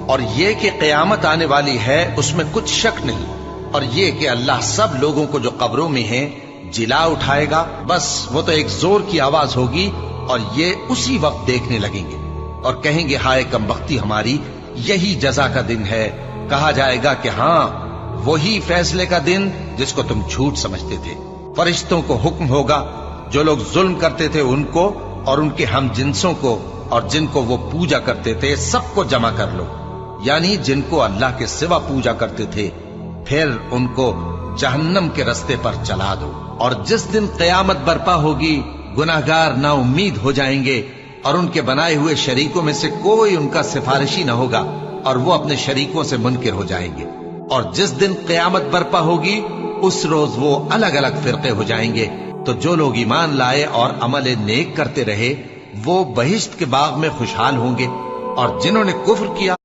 اور یہ کہ قیامت آنے والی ہے اس میں کچھ شک نہیں، اور یہ کہ اللہ سب لوگوں کو جو قبروں میں ہیں جلا اٹھائے گا، بس وہ تو ایک زور کی آواز ہوگی اور یہ اسی وقت دیکھنے لگیں گے اور کہیں گے ہائے کم بختی ہماری، یہی جزا کا دن ہے۔ کہا جائے گا کہ ہاں وہی فیصلے کا دن جس کو تم جھوٹ سمجھتے تھے۔ فرشتوں کو حکم ہوگا جو لوگ ظلم کرتے تھے ان کو اور ان کے ہم جنسوں کو اور جن کو وہ پوجا کرتے تھے سب کو جمع کر لو، یعنی جن کو اللہ کے سوا پوجا کرتے تھے، پھر ان کو جہنم کے رستے پر چلا دو۔ اور جس دن قیامت برپا ہوگی گناہگار نا امید ہو جائیں گے اور ان کے بنائے ہوئے شریکوں میں سے کوئی ان کا سفارشی نہ ہوگا اور وہ اپنے شریکوں سے منکر ہو جائیں گے۔ اور جس دن قیامت برپا ہوگی اس روز وہ الگ الگ فرقے ہو جائیں گے، تو جو لوگ ایمان لائے اور عمل نیک کرتے رہے وہ بہشت کے باغ میں خوشحال ہوں گے، اور جنہوں نے کفر کیا